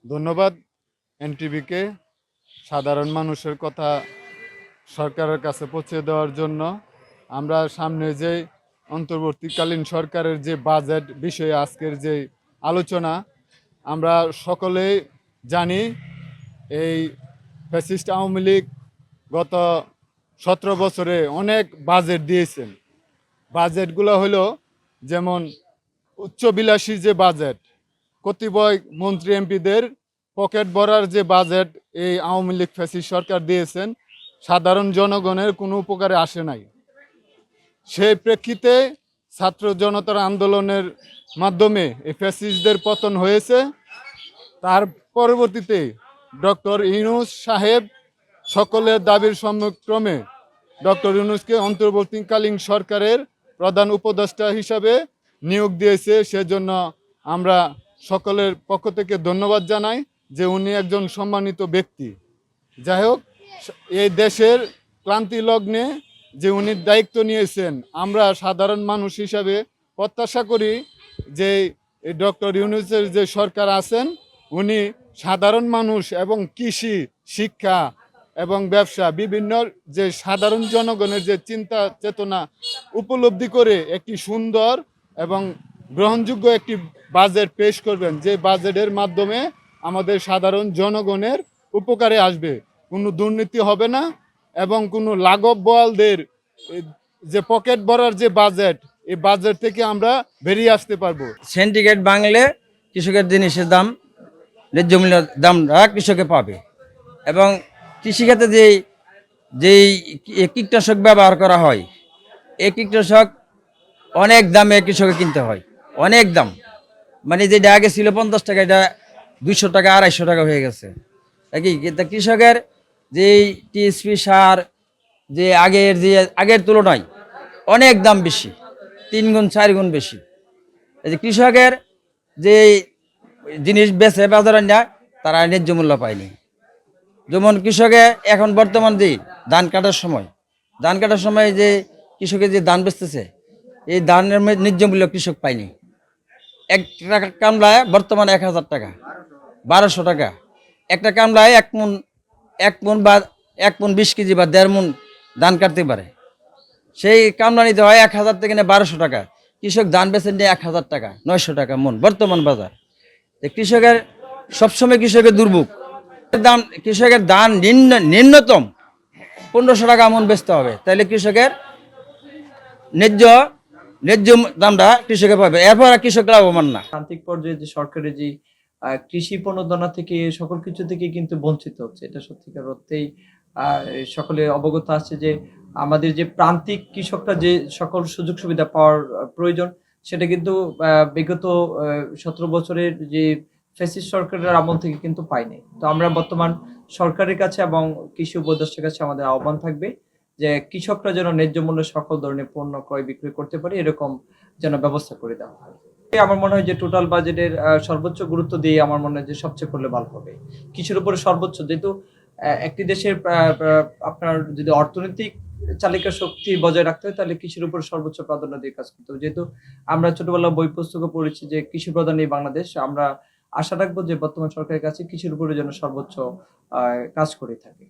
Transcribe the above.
ধন্যবাদ এনটিভিকে সাধারণ মানুষের কথা সরকারের কাছে পৌঁছে দেওয়ার জন্য। আমরা সামনে যে অন্তর্বর্তীকালীন সরকারের যে বাজেট বিষয়ে আজকের যে আলোচনা, আমরা সকলেই জানি এই ফ্যাসিস্ট আওয়ামী লীগ গত 17 বছরে অনেক বাজেট দিয়েছেন। বাজেটগুলো হলো যেমন উচ্চবিলাসী যে বাজেট, কতিপয় মন্ত্রী এমপিদের পকেট ভরার যে বাজেট এই আওয়ামী লীগ ফ্যাসিস্ট সরকার দিয়েছেন, সাধারণ জনগণের কোনো উপকারে আসে নাই। সেই প্রেক্ষিতে ছাত্র জনতার আন্দোলনের মাধ্যমে এই ফ্যাসিস্টদের পতন হয়েছে। তার পরবর্তীতে ডক্টর ইউনূস সাহেব সকলের দাবির সম্মুখক্রমে ডক্টর ইউনূসকে অন্তর্বর্তীকালীন সরকারের প্রধান উপদেষ্টা হিসাবে নিয়োগ দিয়েছে। সেজন্য আমরা সকলের পক্ষ থেকে ধন্যবাদ জানাই যে উনি একজন সম্মানিত ব্যক্তি। যাই হোক, এই দেশের ক্লান্তি লগ্নে যে উনি দায়িত্ব নিয়েছেন, আমরা সাধারণ মানুষ হিসাবে প্রত্যাশা করি যে ডক্টর ইউনূসের যে সরকার আছেন, উনি সাধারণ মানুষ এবং কৃষি, শিক্ষা এবং ব্যবসা বিভিন্ন যে সাধারণ জনগণের যে চিন্তা চেতনা উপলব্ধি করে একটি সুন্দর এবং গ্রহণযোগ্য একটি বাজেট পেশ করবেন, যে বাজেটের মাধ্যমে আমাদের সাধারণ জনগণের উপকারে আসবে, কোনো দুর্নীতি হবে না এবং কোনো লাঘব বোয়ালদের যে পকেট ভরার যে বাজেট, এই বাজেট থেকে আমরা বেরিয়ে আসতে পারবো। সিন্ডিকেট ভাঙলে কৃষকের জিনিসের দাম, ন্যায্য মূল্য দামটা কৃষকে পাবে। এবং কৃষিখাতে যেই কীটনাশক ব্যবহার করা হয়, এই কীটনাশক অনেক দামে কৃষকে কিনতে হয়, অনেক দাম। মানে যেটা আগে ছিল 50 টাকা, এটা 200 টাকা 250 টাকা হয়ে গেছে। কি কৃষকের যেই টিএসপি সার যে আগের তুলনায় অনেক দাম বেশি, 3 গুণ 4 গুণ বেশি। এই যে কৃষকের যে জিনিস বেচে বাজারে নেয়, তারা ন্যায্য মূল্য পায়নি। যেমন কৃষকে এখন বর্তমান যে ধান কাটার সময় যে কৃষকের যে ধান বেচতেছে, এই ধানের ন্যায্য মূল্য কৃষক পায়নি। 1 টাকা কামলায় বর্তমানে 1000 টাকা, 1200 টাকা। একটা কামলায় 1 মন বা 1 মন 20 কেজি বা 1.5 মন ধান কাটতে পারে। সেই কামলা নিতে হয় 1000 থেকে 1200 টাকা। কৃষক ধান বেচেন নিয়ে 1000 টাকা, 900 টাকা মন বর্তমান বাজার। কৃষকের সবসময় কৃষকের দুর্ভোগ। কৃষকের ধান নিম্নতম 1500 টাকা মন বেচতে হবে, তাহলে কৃষকের ন্যায্য দামটা কৃষকের পাবে, এরপর কৃষক লাভবান না। প্রান্তিক পর্যায়ে যে সরকারের যে কৃষি প্রণোদনা থেকে সকল কিছু থেকে কিন্তু বঞ্চিত হচ্ছে, এটা সত্যিকার অর্থেই সকলে অবগত আছে যে আমাদের যে প্রান্তিক কৃষকরা যে সকল সুযোগ সুবিধা পাওয়ার প্রয়োজন, সেটা কিন্তু বিগত 17 বছরের যে ফ্যাসিস্ট সরকারের আমল থেকে কিন্তু পাইনি। তো আমরা বর্তমান সরকারের কাছে এবং কৃষি উপদেষ্টার কাছে আমাদের আহ্বান থাকবে যে কৃষকরা যেন ন্যায্য মূল্যে সকল ধরনের পণ্য ক্রয় বিক্রয় করতে পারে, এরকম যেন ব্যবস্থা করে দেওয়া হয়। আমার মনে হয় যে টোটাল বাজেটের সর্বোচ্চ গুরুত্ব দিয়ে আমার মনে হয় যে সবচেয়ে করলে ভালো হবে। কৃষির উপরে সর্বোচ্চ, যেহেতু একটি দেশের আপনার যদি অর্থনৈতিক চালিকা শক্তি বজায় রাখতে হয়, তাহলে কৃষির উপর সর্বোচ্চ প্রাধান্য দিয়ে কাজ করতে হবে। যেহেতু আমরা ছোটবেলা বই পুস্তকে পড়েছি যে কৃষি প্রধান এই বাংলাদেশ, আমরা আশা রাখবো যে বর্তমান সরকারের কাছে কৃষির উপরে যেন সর্বোচ্চ কাজ করে থাকে।